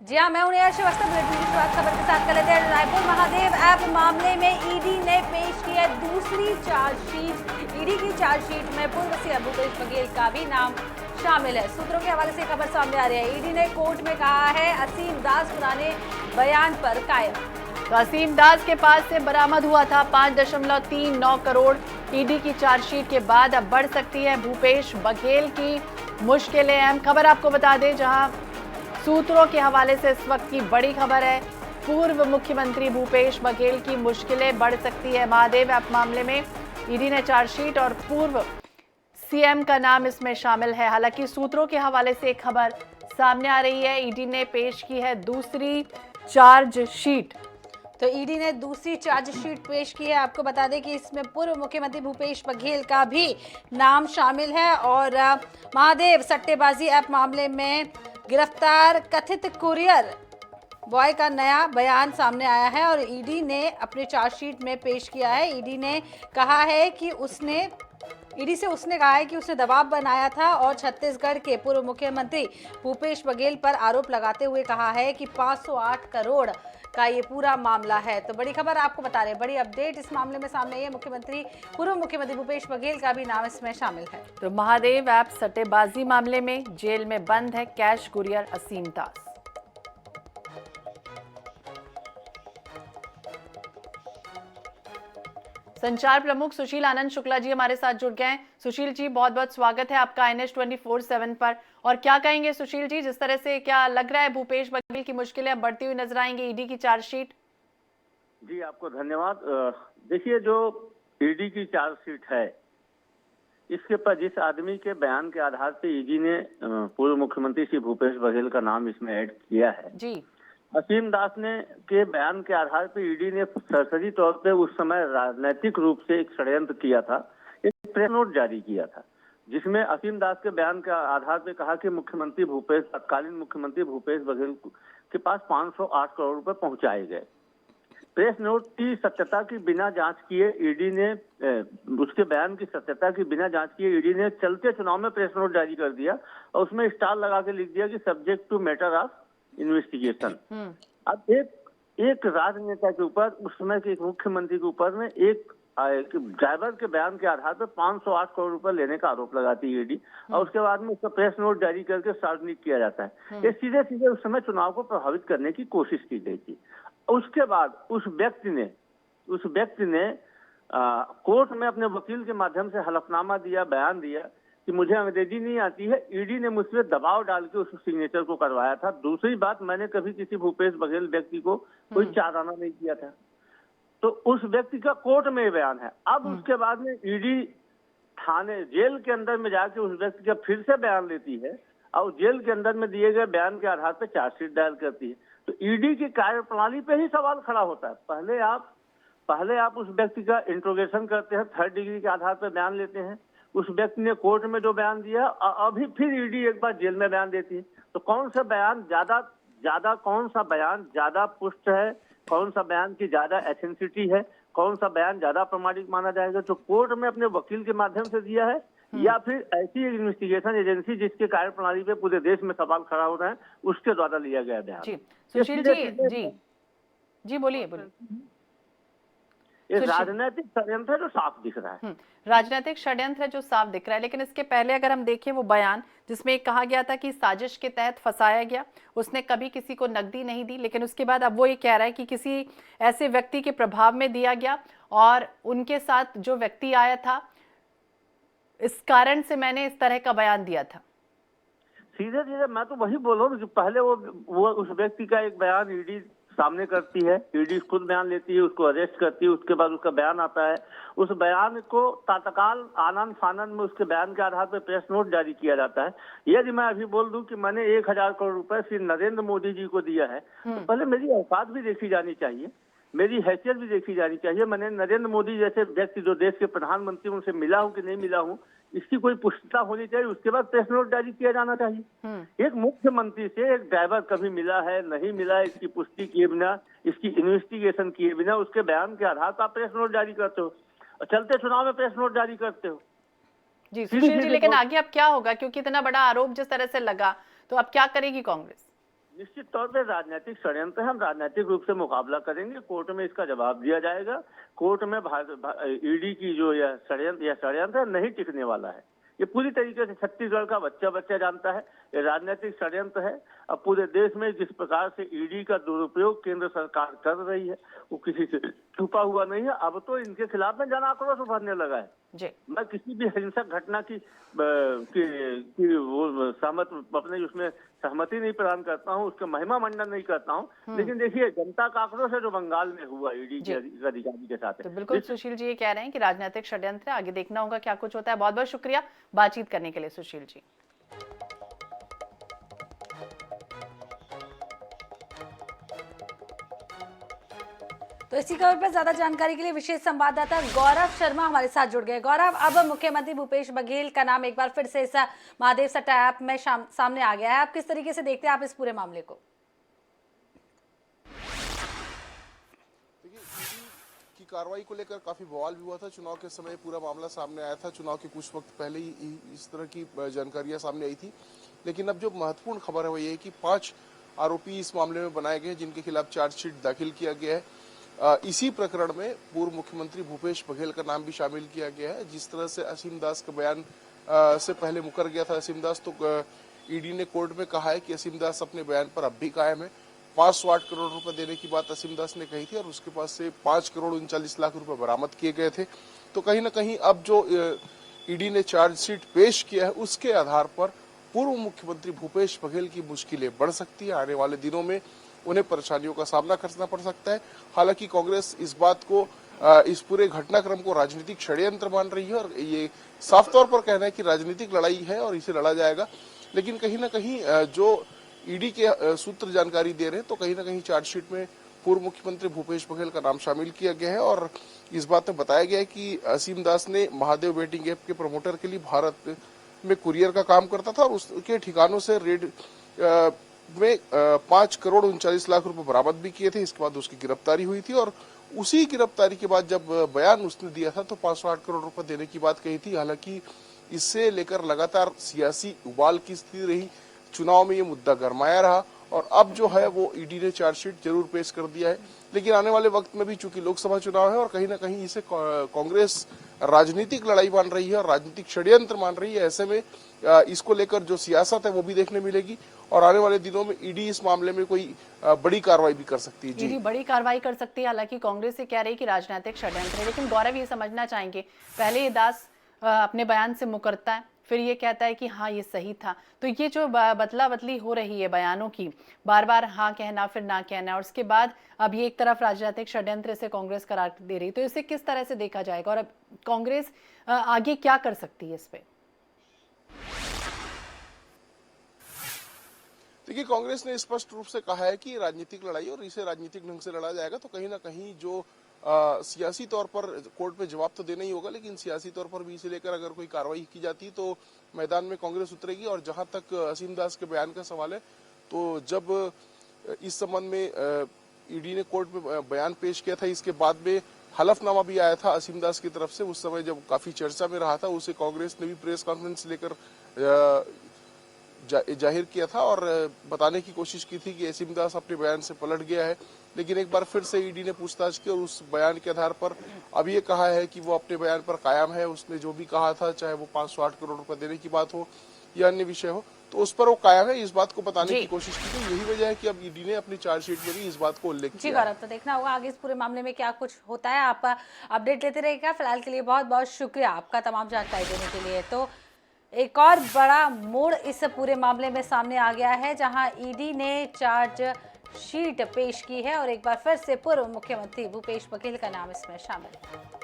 जी हाँ, मैं हूं नेहा श्रीवास्तव। बुलेटिन की शुरुआत खबर के साथ कर लेते हैं। रायपुर महादेव ऐप मामले में ईडी ने पेश की है दूसरी चार्जशीट। ईडी की चार्जशीट में पूर्व सीएम भूपेश बघेल का भी नाम शामिल है। सूत्रों के हवाले से खबर सामने आ रही है। ईडी ने कोर्ट में कहा है असीम दास पुराने बयान पर कायम। तो असीम दास के पास से बरामद हुआ था 5.39 करोड़। ईडी की चार्जशीट के बाद अब बढ़ सकती है भूपेश बघेल की मुश्किलें। अहम खबर आपको बता दें, जहां सूत्रों के हवाले से इस वक्त की बड़ी खबर है, पूर्व मुख्यमंत्री भूपेश बघेल की मुश्किलें बढ़ सकती है। महादेव ऐप मामले में ईडी ने चार्जशीट और पूर्व सीएम का नाम इसमें शामिल है। हालांकि सूत्रों के हवाले से एक खबर सामने आ रही है, ईडी ने पेश की है दूसरी चार्जशीट। तो ईडी ने दूसरी चार्जशीट पेश की है। आपको बता दें कि इसमें पूर्व मुख्यमंत्री भूपेश बघेल का भी नाम शामिल है और महादेव सट्टेबाजी ऐप मामले में गिरफ्तार कथित कुरियर बॉय का नया बयान सामने आया है और ईडी ने अपने चार्जशीट में पेश किया है। ईडी ने कहा है कि उसने कहा है कि उसने दबाव बनाया था और छत्तीसगढ़ के पूर्व मुख्यमंत्री भूपेश बघेल पर आरोप लगाते हुए कहा है कि 508 करोड़ का ये पूरा मामला है। तो बड़ी खबर आपको बता रहे हैं, बड़ी अपडेट इस मामले में सामने आई है। पूर्व मुख्यमंत्री भूपेश बघेल का भी नाम इसमें शामिल है। तो महादेव ऐप सट्टेबाजी मामले में जेल में बंद है कैश कुरियर असीम दास। संचार प्रमुख सुशील आनंद शुक्ला जी हमारे साथ जुड़ गए हैं। सुशील जी, बहुत बहुत स्वागत है आपका NH 24/7 पर। और क्या कहेंगे सुशील जी, जिस तरह से क्या लग रहा है भूपेश बघेल की मुश्किलें अब बढ़ती हुई नजर आएंगी ईडी की चार्जशीट? जी आपको धन्यवाद। देखिए, जो ईडी की चार्जशीट है, इसके पर जिस आदमी के बयान के आधार पर ईडी ने पूर्व मुख्यमंत्री श्री भूपेश बघेल का नाम इसमें ऐड किया है जी, असीम दास ने के बयान के आधार पर ईडी ने सरसरी तौर पे उस समय राजनीतिक रूप से एक षड्यंत्र किया था, एक प्रेस नोट जारी किया था, जिसमें असीम दास के बयान के आधार पे कहा कि तत्कालीन मुख्यमंत्री भूपेश बघेल के पास 508 करोड़ रुपए पहुंचाए गए। प्रेस नोट की सत्यता की बिना जांच किए ईडी ने उसके बयान की सत्यता की बिना जांच किए ईडी ने चलते चुनाव में प्रेस नोट जारी कर दिया और उसमें स्टार लगा के लिख दिया कि subject to matter of investigation. अब एक राजनेता के ऊपर, उस समय के एक मुख्यमंत्री के ऊपर में एक ड्राइवर के बयान के आधार पर 508 करोड़ रुपए लेने का आरोप लगाती है ईडी और उसके बाद में उसका प्रेस नोट जारी करके सार्वजनिक किया जाता है। ये सीधे सीधे उस समय चुनाव को प्रभावित करने की कोशिश की गई थी। उसके बाद उस व्यक्ति ने कोर्ट में अपने वकील के माध्यम से हलफनामा दिया, बयान दिया कि मुझे अंग्रेजी नहीं आती है। ईडी ने मुझ पर दबाव डाल के उस सिग्नेचर को करवाया था। दूसरी बात, मैंने कभी किसी भूपेश बघेल व्यक्ति को कोई चाराना नहीं किया था। तो उस व्यक्ति का कोर्ट में बयान है। अब उसके बाद में ईडी थाने जेल के अंदर में जाके उस व्यक्ति का फिर से बयान लेती है और जेल के अंदर में दिए गए बयान के आधार पर चार्जशीट दायर करती है। तो ईडी की कार्यप्रणाली पे ही सवाल खड़ा होता है। पहले आप उस व्यक्ति का इंट्रोगेशन करते हैं, 3rd डिग्री के आधार पर बयान लेते हैं, उस व्यक्ति ने कोर्ट में जो बयान दिया, अभी फिर ईडी एक बार जेल में बयान देती है। तो कौन सा बयान ज्यादा पुष्ट है, कौन सा बयान की ज्यादा एथेंसिटी है, कौन सा बयान ज्यादा प्रमाणिक माना जाएगा, तो कोर्ट में अपने वकील के माध्यम से दिया है या फिर ऐसी इन्वेस्टिगेशन एजेंसी जिसके कार्यप्रणाली पे पूरे देश में सवाल खड़ा हो रहे हैं, उसके द्वारा लिया गया बयान? जी सुशील जी बोलिए। ये राजनीतिक षड्यंत्र है जो साफ दिख रहा है। राजनीतिक षड्यंत्र है जो साफ दिख रहा है, लेकिन इसके पहले अगर हम देखें वो बयान जिसमें कहा गया था कि साजिश के तहत फंसाया गया, उसने कभी किसी को नकदी नहीं दी, लेकिन उसके बाद अब वो ये कह रहा है कि किसी ऐसे व्यक्ति के प्रभाव में दिया गया और उनके साथ जो व्यक्ति आया था, इस कारण से मैंने इस तरह का बयान दिया था। सीधे मैं तो वही बोल रहा हूँ कि पहले वो उस व्यक्ति का एक बयान ईडी सामने करती है, ईडी खुद बयान लेती है, उसको अरेस्ट करती है, उसके बाद उसका बयान आता है। उस बयान को तत्काल आनंद फानंद में उसके बयान के आधार पर प्रेस नोट जारी किया जाता है। यदि मैं अभी बोल दूं कि मैंने 1000 करोड़ रुपए श्री नरेंद्र मोदी जी को दिया है, तो पहले मेरी औकात भी देखी जानी चाहिए, मेरी हैसियत भी देखी जानी चाहिए। मैंने नरेंद्र मोदी जैसे व्यक्ति जो देश के प्रधानमंत्री, उनसे मिला हूं कि नहीं मिला हूं, इसकी कोई पुष्टता होनी चाहिए। उसके बाद प्रेस नोट जारी किया जाना चाहिए। एक मुख्यमंत्री से एक ड्राइवर कभी मिला है नहीं मिला है, इसकी पुष्टि किए बिना, इसकी इन्वेस्टिगेशन किए बिना उसके बयान के आधार पर प्रेस नोट जारी करते हो और चलते चुनाव में प्रेस नोट जारी करते हो। जी सुशील जी, लेकिन आगे अब क्या होगा, क्योंकि इतना बड़ा आरोप जिस तरह से लगा, तो अब क्या करेगी कांग्रेस? निश्चित तौर पे राजनीतिक षड्यंत्र है। हम राजनीतिक रूप से मुकाबला करेंगे, कोर्ट में इसका जवाब दिया जाएगा। कोर्ट में ईडी की जो यह षड्यंत्र है नहीं टिकने वाला है। ये पूरी तरीके से छत्तीसगढ़ का बच्चा जानता है, ये राजनीतिक षड्यंत्र है। अब पूरे देश में जिस प्रकार से ईडी का दुरुपयोग केंद्र सरकार कर रही है वो किसी से छुपा हुआ नहीं है। अब तो इनके खिलाफ में जन आक्रोश उभरने लगा है जी। मैं किसी भी हिंसक घटना की वो अपने उसमें सहमति नहीं प्रदान करता हूँ, उसका महिमा मंडन नहीं करता हूँ, लेकिन देखिए जनता का आक्रोश है जो बंगाल में हुआ ईडी के अधिकारी के साथ। तो बिल्कुल सुशील जी ये कह रहे हैं कि राजनीतिक षड्यंत्र आगे देखना होगा क्या कुछ होता है। बहुत बहुत शुक्रिया बातचीत करने के लिए सुशील जी। तो इसी खबर पर ज्यादा जानकारी के लिए विशेष संवाददाता गौरव शर्मा हमारे साथ जुड़ गए। गौरव, अब मुख्यमंत्री भूपेश बघेल का नाम एक बार फिर से इस महादेव सट्टा ऐप में सामने आ गया है। आप किस तरीके से देखते हैं आप इस पूरे मामले को? देखिए, ईडी की कार्रवाई को लेकर काफी बवाल भी हुआ था। चुनाव के समय पूरा मामला सामने आया था। चुनाव के कुछ वक्त पहले ही इस तरह की जानकारियां सामने आई थी। लेकिन अब जो महत्वपूर्ण खबर है वो ये है कि 5 आरोपी इस मामले में बनाए गए जिनके खिलाफ चार्जशीट दाखिल किया गया है। इसी प्रकरण में पूर्व मुख्यमंत्री भूपेश बघेल का नाम भी शामिल किया गया है। जिस तरह से असीम दास का बयान से पहले मुकर गया था असीम दास, तो ईडी ने कोर्ट में कहा है कि असीम दास अपने बयान पर अब भी कायम है। 508 करोड़ रुपए देने की बात असीम दास ने कही थी और उसके पास से 5 करोड़ 39 लाख रुपए बरामद किए गए थे। तो कहीं ना कहीं अब जो ईडी ने चार्जशीट पेश किया है उसके आधार पर पूर्व मुख्यमंत्री भूपेश बघेल की मुश्किलें बढ़ सकती है। आने वाले दिनों में उन्हें परेशानियों का सामना करना पड़ सकता है। हालांकि कांग्रेस इस बात को इस पूरे घटनाक्रम को राजनीतिक षड्यंत्र मान रही है और ये साफ तौर पर कहना है कि राजनीतिक लड़ाई है और इसे लड़ा जाएगा। लेकिन कहीं ना कहीं जो ईडी के सूत्र जानकारी दे रहे हैं तो कहीं ना कहीं चार्जशीट में पूर्व मुख्यमंत्री भूपेश बघेल का नाम शामिल किया गया है और इस बात में बताया गया है कि असीम दास ने महादेव बेटिंग ऐप के प्रमोटर के लिए भारत में कुरियर का काम करता था और उसके ठिकानों से रेड में 5 करोड़ 39 लाख रुपए बरामद भी किए थे। इसके बाद उसकी गिरफ्तारी हुई थी और उसी गिरफ्तारी के बाद जब बयान उसने दिया था तो 508 करोड़ रुपए देने की बात कही थी। हालांकि इससे लेकर लगातार सियासी उबाल की स्थिति रही। चुनाव में ये मुद्दा गरमाया रहा और अब जो है वो ईडी ने चार्जशीट जरूर पेश कर दिया है। लेकिन आने वाले वक्त में भी चूंकि लोकसभा चुनाव है और कहीं ना कहीं इसे कांग्रेस राजनीतिक लड़ाई मान रही है और राजनीतिक षड्यंत्र मान रही है, ऐसे में इसको लेकर जो सियासत है वो भी देखने मिलेगी और आने वाले दिनों में ईडी इस मामले में कोई बड़ी कार्रवाई भी कर सकती है। ईडी बड़ी कार्रवाई कर सकती है। हालांकि कांग्रेस ये कह रही है कि राजनीतिक षड्यंत्र है, लेकिन गौरव ये समझना चाहेंगे, पहले ये दास अपने बयान से मुकरता है, फिर ये कहता है कि हाँ ये सही था। तो ये जो बदला बदली हो रही है बयानों की, बार बार हाँ कहना फिर ना कहना, और उसके बाद अब ये एक तरफ राजनीतिक षड्यंत्र से कांग्रेस करार दे रही, तो इसे किस तरह से देखा जाएगा और अब कांग्रेस आगे क्या कर सकती है इस पे? देखिए, कांग्रेस ने स्पष्ट रूप से कहा है कि राजनीतिक लड़ाई और इसे राजनीतिक ढंग से लड़ा जाएगा। तो कहीं ना कहीं जो सियासी तौर पर कोर्ट में जवाब तो देना ही होगा, लेकिन सियासी तौर पर भी इसे लेकर अगर कोई कार्रवाई की जाती तो मैदान में कांग्रेस उतरेगी। और जहां तक असीम दास के बयान का सवाल है, तो जब इस संबंध में ईडी ने कोर्ट में बयान पेश किया था, इसके बाद में हलफनामा भी आया था असीम दास की तरफ से। उस समय जब काफी चर्चा में रहा था, उसे कांग्रेस ने भी प्रेस कॉन्फ्रेंस लेकर जाहिर किया था और बताने की कोशिश की थी कि असीम दास अपने बयान से पलट गया है। लेकिन एक बार फिर से ईडी ने पूछताछ की और उस बयान के आधार पर अब ये कहा है कि वो अपने बयान पर कायम है। उसने जो भी कहा था, चाहे वो 508 करोड़ रुपए देने की बात हो या अन्य विषय हो, तो उस पर वो कायम है। इस बात को बताने की कोशिश की थी। यही वजह है कि अब ईडी ने अपनी चार्जशीट में भी इस बात को उल्लेख किया। गौरव, तो देखना होगा आगे इस पूरे मामले में क्या कुछ होता है। आप अपडेट लेते रहेगा। फिलहाल के लिए बहुत बहुत शुक्रिया आपका तमाम जानकारी देने के लिए। तो एक और बड़ा मोड़ इस पूरे मामले में सामने आ गया है, जहां ईडी ने चार्जशीट पेश की है और एक बार फिर से पूर्व मुख्यमंत्री भूपेश बघेल का नाम इसमें शामिल है।